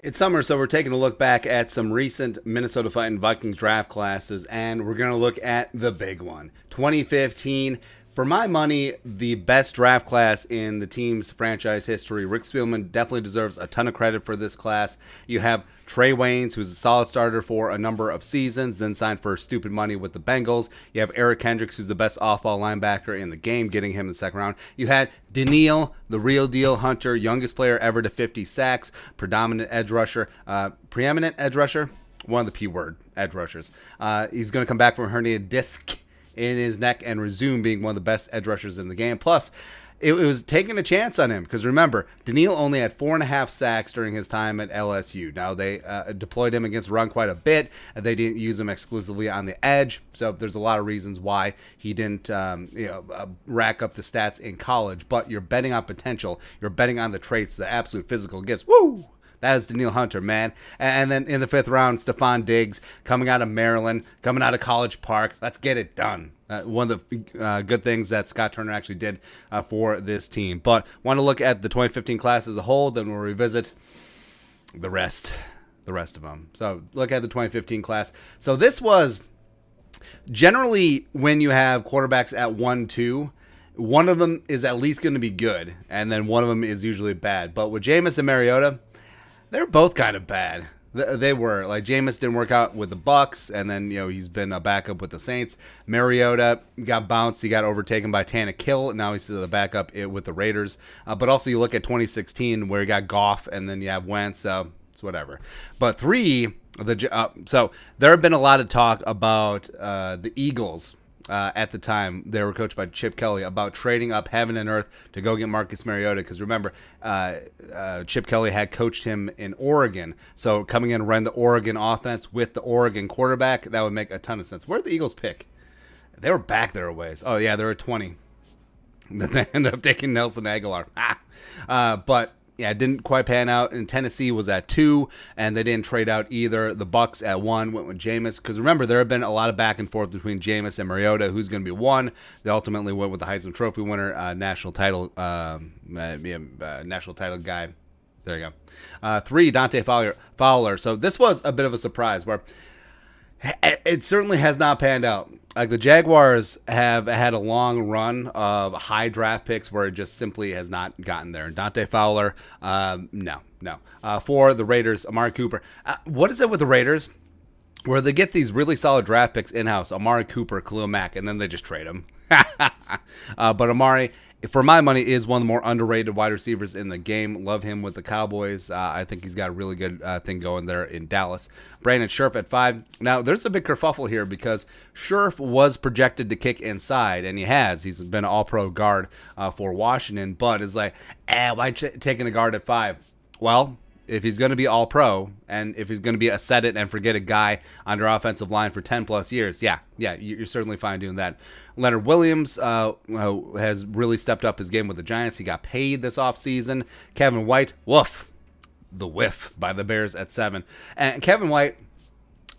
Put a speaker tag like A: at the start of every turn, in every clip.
A: It's summer, so we're taking a look back at some recent Minnesota Fighting Vikings draft classes, and we're going to look at the big one, 2015. For my money, the best draft class in the team's franchise history. Rick Spielman definitely deserves a ton of credit for this class. You have Trae Waynes, who's a solid starter for a number of seasons, then signed for stupid money with the Bengals. You have Eric Kendricks, who's the best off-ball linebacker in the game, getting him in the second round. You had Danielle, the real deal hunter, youngest player ever to 50 sacks, preeminent edge rusher, one of the P-word edge rushers. He's going to come back from a herniated disc in his neck and resume being one of the best edge rushers in the game. Plus, it was taking a chance on him because remember, Danielle only had 4.5 sacks during his time at LSU. Now, they deployed him against the run quite a bit. They didn't use him exclusively on the edge, so there's a lot of reasons why he didn't rack up the stats in college. But you're betting on potential. You're betting on the traits, the absolute physical gifts. Woo! That is Danielle Hunter, man. And then in the 5th round, Stefan Diggs, coming out of Maryland, coming out of College Park. Let's get it done. One of the good things that Scott Turner actually did for this team. But want to look at the 2015 class as a whole, then we'll revisit the rest of them. So look at the 2015 class. So this was generally when you have quarterbacks at 1-2, one of them is at least going to be good, and then one of them is usually bad. But with Jameis and Mariota, they're both kind of bad. They were. Like, Jameis didn't work out with the Bucks, and then, he's been a backup with the Saints. Mariota got bounced. He got overtaken by Tannehill. Now he's the backup with the Raiders. But also, you look at 2016, where you got Goff, and then you have Wentz. So it's whatever. But so there have been a lot of talk about the Eagles. At the time, they were coached by Chip Kelly, about trading up heaven and earth to go get Marcus Mariota. Because remember, Chip Kelly had coached him in Oregon. So coming in and running the Oregon offense with the Oregon quarterback, that would make a ton of sense. Where did the Eagles pick? They were back there a ways. Oh, yeah, they were at 20. Then they ended up taking Nelson Aguilar. But yeah, it didn't quite pan out. And Tennessee was at 2, and they didn't trade out either. The Bucks at 1 went with Jameis. Because remember, there have been a lot of back and forth between Jameis and Mariota, who's going to be 1. They ultimately went with the Heisman Trophy winner, national title guy. There you go. 3, Dante Fowler. So this was a bit of a surprise, where it certainly has not panned out. Like, the Jaguars have had a long run of high draft picks where it just simply has not gotten there. Dante Fowler, no. For the Raiders, Amari Cooper. What is it with the Raiders where they get these really solid draft picks in-house, Amari Cooper, Khalil Mack, and then they just trade them? But Amari, for my money, is one of the more underrated wide receivers in the game. Love him with the Cowboys. I think he's got a really good thing going there in Dallas. Brandon Scherf at 5. Now, there's a big kerfuffle here because Scherf was projected to kick inside, and he has. He's been an all-pro guard for Washington, but is like, why taking a guard at 5? Well, if he's going to be all-pro, and if he's going to be a set-it-and-forget-it guy on your offensive line for 10-plus years, yeah, you're certainly fine doing that. Leonard Williams has really stepped up his game with the Giants. He got paid this offseason. Kevin White, woof, the whiff by the Bears at 7. And Kevin White,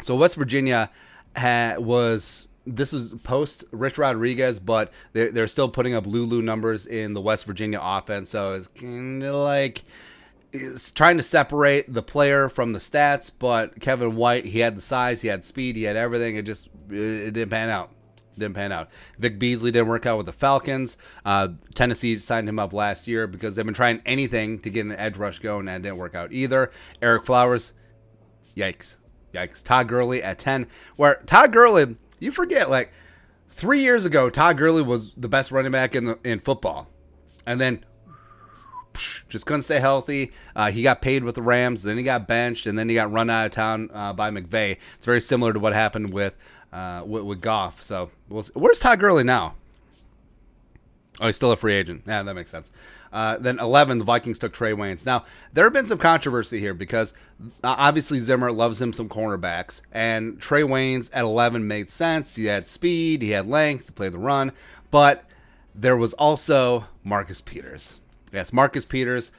A: so West Virginia was post Rich Rodriguez, but they're still putting up Lulu numbers in the West Virginia offense, so it's kind of like is trying to separate the player from the stats. But Kevin White, he had the size, he had speed, he had everything. It didn't pan out. Vic Beasley didn't work out with the Falcons. Tennessee signed him up last year because they've been trying anything to get an edge rush going, and it didn't work out either. Eric Flowers, yikes. Todd Gurley at 10. Where Todd Gurley, you forget, like 3 years ago, Todd Gurley was the best running back in football, and then just couldn't stay healthy. He got paid with the Rams, then he got benched, and then he got run out of town by McVay. It's very similar to what happened with Goff. So where's Todd Gurley now? Oh, he's still a free agent. Yeah, that makes sense. Then 11, the Vikings took Trae Waynes. Now, there have been some controversy here because obviously Zimmer loves him some cornerbacks, and Trae Waynes at 11 made sense. He had speed, he had length, he played the run, but there was also Marcus Peters. Yes, Marcus Peters,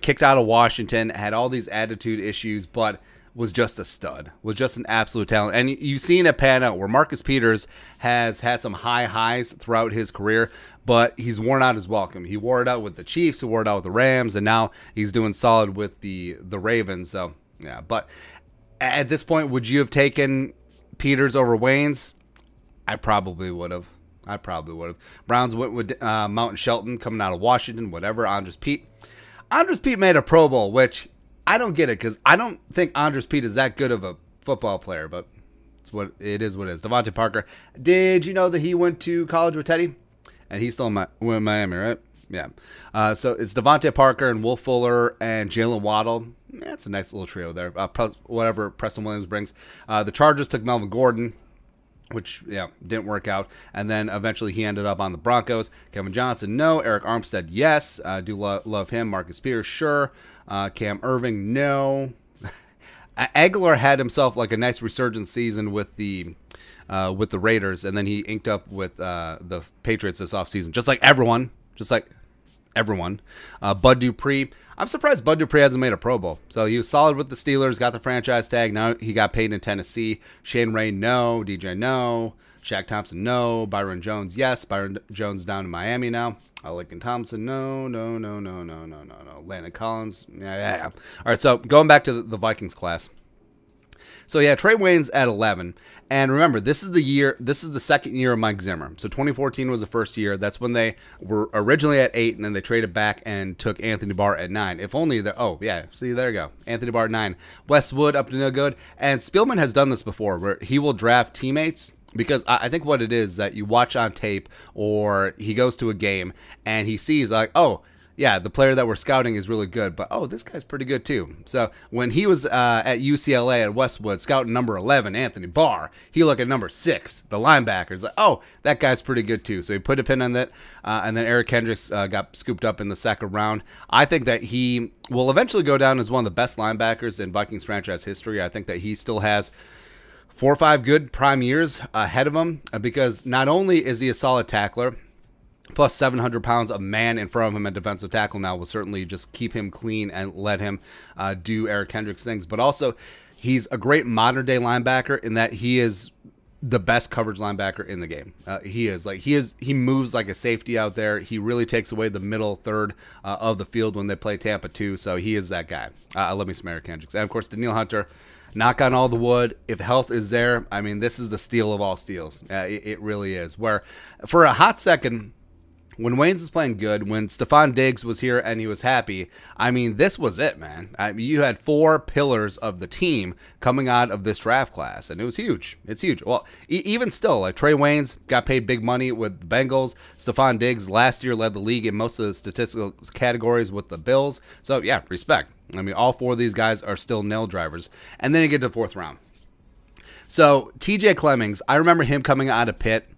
A: kicked out of Washington, had all these attitude issues, but was just a stud, was just an absolute talent. And you've seen it pan out where Marcus Peters has had some high highs throughout his career, but he's worn out his welcome. He wore it out with the Chiefs, he wore it out with the Rams, and now he's doing solid with the Ravens. So Yeah, but at this point, would you have taken Peters over Waynes? I probably would have. Browns went with Mountain Shelton coming out of Washington, whatever. Andres Pete made a Pro Bowl, which I don't get it because I don't think Andres Pete is that good of a football player, but it's what it is. Devonte Parker. Did you know that he went to college with Teddy? And he's still in Miami, right? Yeah. So it's Devonte Parker and Will Fuller and Jalen Waddle. Yeah, it's a nice little trio there. Whatever Preston Williams brings. The Chargers took Melvin Gordon, which, didn't work out. And then eventually he ended up on the Broncos. Kevin Johnson, no. Eric Armstead, yes. I do love him. Marcus Peters, sure. Cam Irving, no. Aguilar had himself like a nice resurgence season with the Raiders, and then he inked up with the Patriots this offseason, just like everyone. Bud Dupree. I'm surprised Bud Dupree hasn't made a Pro Bowl. So he was solid with the Steelers, got the franchise tag. Now he got paid in Tennessee. Shane Ray, no. DJ, no. Shaq Thompson, no. Byron Jones, yes. Byron Jones down in Miami now. Lincoln Thompson, no. Landon Collins, yeah. All right, so going back to the Vikings class. So yeah, Trae Waynes at 11. And remember, this is the second year of Mike Zimmer. So 2014 was the first year. That's when they were originally at 8, and then they traded back and took Anthony Barr at 9. If only see, there you go. Anthony Barr at 9. Westwood up to no good. And Spielman has done this before, where he will draft teammates. Because I think what it is that you watch on tape, or he goes to a game and he sees like, oh, yeah, the player that we're scouting is really good, but this guy's pretty good too. So when he was at UCLA at Westwood scouting number 11, Anthony Barr, he looked at number 6, the linebackers, like, oh, that guy's pretty good too. So he put a pin on that, and then Eric Kendricks got scooped up in the second round. I think that he will eventually go down as one of the best linebackers in Vikings franchise history. I think that he still has 4 or 5 good prime years ahead of him, because not only is he a solid tackler, plus 700 pounds of man in front of him at defensive tackle now will certainly just keep him clean and let him do Eric Kendricks things. But also, he's a great modern-day linebacker in that he is the best coverage linebacker in the game. He moves like a safety out there. He really takes away the middle third of the field when they play Tampa 2, so he is that guy. Let me some Eric Kendricks. And, of course, Danielle Hunter, knock on all the wood. If health is there, I mean, this is the steal of all steals. It really is. Where, for a hot second, when Waynes is playing good, when Stefan Diggs was here and he was happy, I mean, this was it, man. You had 4 pillars of the team coming out of this draft class, and it was huge. It's huge. Well, even still, like Trae Waynes got paid big money with the Bengals. Stefan Diggs last year led the league in most of the statistical categories with the Bills. So, yeah, respect. I mean, all 4 of these guys are still nail drivers. And then you get to the 4th round. So, TJ Clemmings, I remember him coming out of Pitt.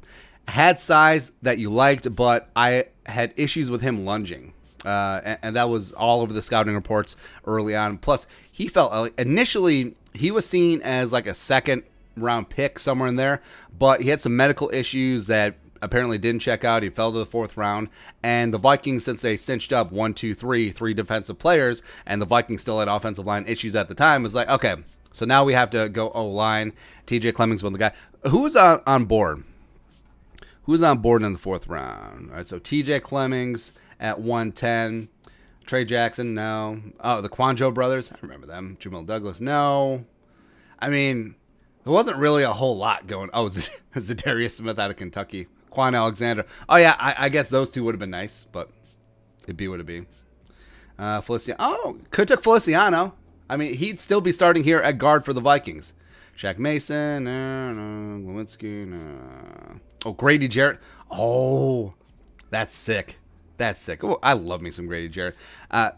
A: Had size that you liked, but I had issues with him lunging. And that was all over the scouting reports early on. Plus, he felt initially he was seen as like a second-round pick somewhere in there, but he had some medical issues that apparently didn't check out. He fell to the 4th round. And the Vikings, since they cinched up 3 defensive players, and the Vikings still had offensive line issues at the time, was like, okay, so now we have to go O-line. TJ Clemmings was the guy. Who was on board? Who's on board in the 4th round? All right, so TJ Clemmings at 110. Trey Jackson, no. Oh, the Quanjo brothers. I remember them. Jamil Douglas, no. I mean, there wasn't really a whole lot going. Oh, Zadarius Smith out of Kentucky. Quan Alexander. Oh, yeah, I guess those 2 would have been nice, but it'd be what it'd be. Feliciano. Oh, could took Feliciano. I mean, he'd still be starting here at guard for the Vikings. Shaq Mason, no. Lewinsky, no. Oh, Grady Jarrett. Oh, that's sick. Oh, I love me some Grady Jarrett.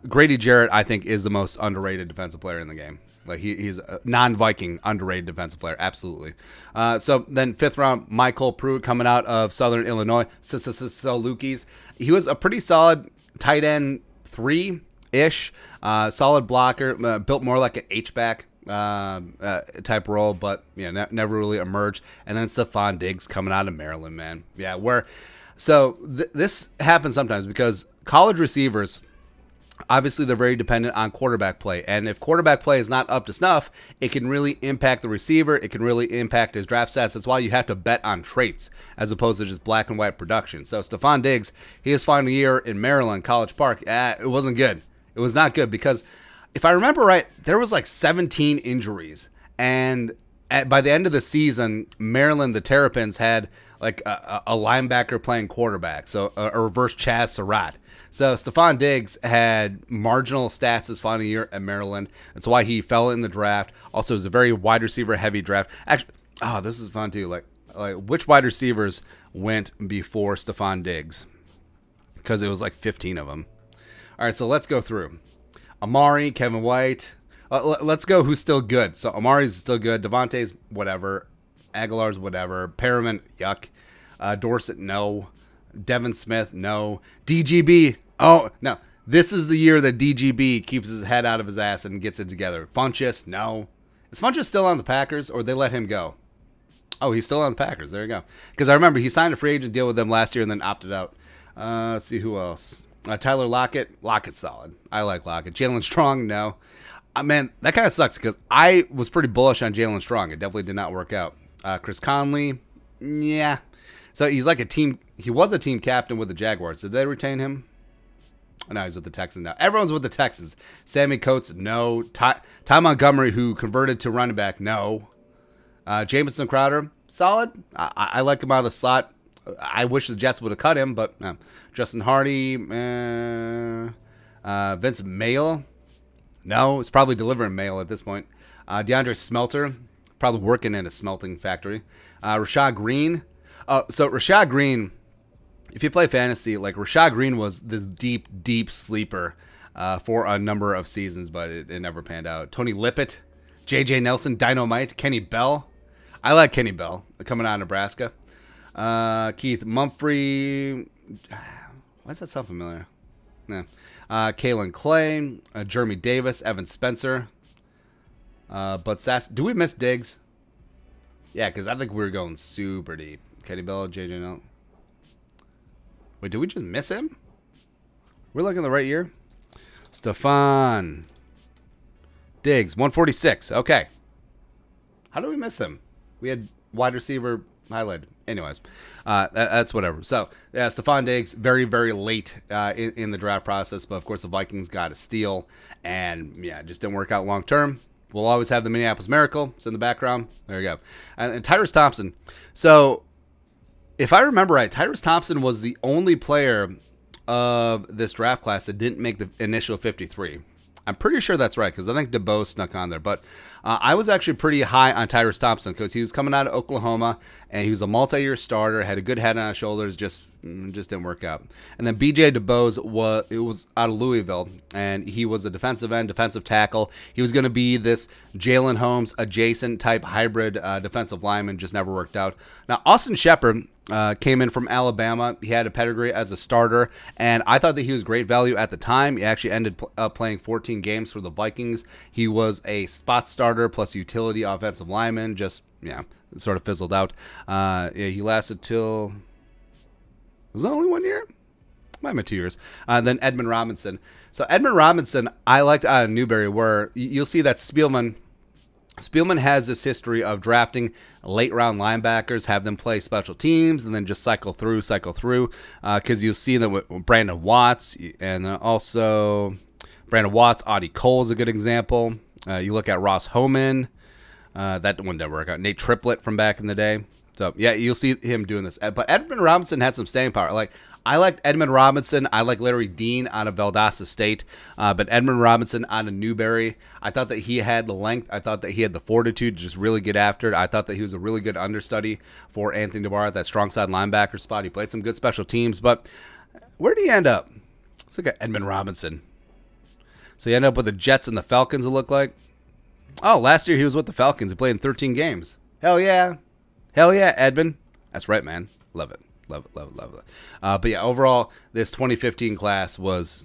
A: Grady Jarrett, I think, is the most underrated defensive player in the game. Like, he's a non-Viking underrated defensive player. Absolutely. So then 5th round, Michael Pruitt coming out of Southern Illinois. Salukis. He was a pretty solid tight end 3-ish. Solid blocker. Built more like an H-back type role, but never really emerged. And then Stefan Diggs coming out of Maryland, man. Yeah, this happens sometimes because college receivers, obviously they're very dependent on quarterback play, and if quarterback play is not up to snuff, it can really impact the receiver. It can really impact his draft stats. That's why you have to bet on traits as opposed to just black and white production. So Stefan Diggs, his final year in Maryland, College Park, it wasn't good. It was not good because if I remember right, there was like 17 injuries. And by the end of the season, Maryland, the Terrapins, had like a linebacker playing quarterback, so a reverse Chaz Surratt. So Stefan Diggs had marginal stats his final year at Maryland. That's why he fell in the draft. Also, it was a very wide receiver heavy draft. Actually, this is fun too. Like which wide receivers went before Stefan Diggs? Because it was like 15 of them. All right, so let's go through. Amari, Kevin White. Let's go who's still good. So Amari's still good. Devontae's whatever. Aguilar's whatever. Perriman, yuck. Dorsett, no. Devin Smith, no. DGB, oh, no. This is the year that DGB keeps his head out of his ass and gets it together. Funchess, no. Is Funchess still on the Packers, or they let him go? Oh, he's still on the Packers. There you go. Because I remember he signed a free agent deal with them last year and then opted out. Let's see who else. Tyler Lockett. Lockett's solid. I like Lockett. Jalen Strong, no. Man, that kind of sucks because I was pretty bullish on Jalen Strong. It definitely did not work out. Chris Conley, yeah. So he's like a team. He was a team captain with the Jaguars. Did they retain him? Oh, no, he's with the Texans now. Everyone's with the Texans. Sammy Coates, no. Ty Montgomery, who converted to running back, no. Jamison Crowder, solid. I like him out of the slot. I wish the Jets would have cut him, but no. Justin Hardy, Vincent Mayle, no. It's probably delivering mail at this point. DeAndre Smelter, probably working in a smelting factory. Rashad Green. So Rashad Green, if you play fantasy, like Rashad Green was this deep, deep sleeper for a number of seasons, but it never panned out. Tony Lippett, J.J. Nelson, Dynamite, Kenny Bell. I like Kenny Bell coming out of Nebraska. Keith Mumphrey. Why does that sound familiar? Nah. Kalen Clay, Jeremy Davis, Evan Spencer. But Sass, do we miss Diggs? Yeah, because I think we were going super deep. Kenny Bell, J.J. Nelson. Wait, did we just miss him? We're looking at the right year. Stefan Diggs, 146. Okay. How do we miss him? We had wide receiver highlighted. Anyways, that's whatever. So, yeah, Stefan Diggs, very, very late in the draft process. But, of course, the Vikings got a steal. And, yeah, it just didn't work out long term. We'll always have the Minneapolis Miracle. It's in the background. There you go. And Tyrus Thompson. So, if I remember right, Tyrus Thompson was the only player of this draft class that didn't make the initial 53. I'm pretty sure that's right because I think DeBose snuck on there. But I was actually pretty high on Tyrus Thompson because he was coming out of Oklahoma and he was a multi-year starter, had a good head on his shoulders, just didn't work out. And then B.J. DeBose was out of Louisville, and he was a defensive end, defensive tackle. He was going to be this Jalen Holmes adjacent type hybrid defensive lineman, just never worked out. Now, Austin Shepard came in from Alabama. He had a pedigree as a starter, and I thought that he was great value at the time. He actually ended up playing 14 games for the Vikings. He was a spot starter plus utility offensive lineman, just, yeah, sort of fizzled out. Yeah, he lasted till... Was that only 1 year? Might have been 2 years. Then Edmond Robinson. So Edmond Robinson, I liked out of Newberry, where you'll see that Spielman has this history of drafting late-round linebackers, have them play special teams, and then just cycle through. Because you'll see that with Brandon Watts, and then also Brandon Watts, Audie Cole is a good example. You look at Ross Homan. That one didn't work out. Nate Triplett from back in the day. So, yeah, you'll see him doing this. But Edmond Robinson had some staying power. Like, I liked Edmond Robinson. I like Larry Dean out of Valdosta State. But Edmond Robinson out of Newberry, I thought that he had the length. I thought that he had the fortitude to just really get after it. I thought that he was a really good understudy for Anthony DeBar at that strong side linebacker spot. He played some good special teams. But where did he end up? Let's look at Edmond Robinson. So he ended up with the Jets and the Falcons, it looked like. Oh, last year he was with the Falcons. He played in 13 games. Hell yeah. Hell yeah, Edmond. That's right, man. Love it. Love it, love it, love it. But yeah, overall, this 2015 class was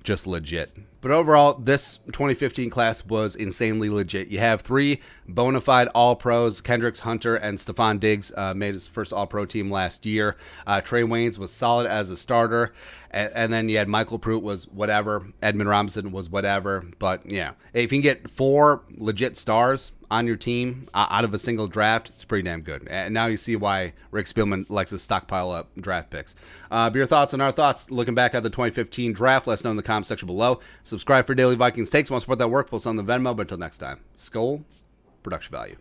A: just legit. But overall, this 2015 class was insanely legit. You have 3 bona fide All-Pros. Kendricks, Hunter, and Stefan Diggs made his first All-Pro team last year. Trae Waynes was solid as a starter. And then you had Michael Pruitt was whatever. Edmond Robinson was whatever. But, yeah, if you can get 4 legit stars on your team out of a single draft, it's pretty damn good. And now you see why Rick Spielman likes to stockpile up draft picks. But your thoughts on our thoughts looking back at the 2015 draft, let us know in the comment section below. So Subscribe for daily Vikings takes. Want to support that work? Post on the Venmo. But until next time, Skol, production value.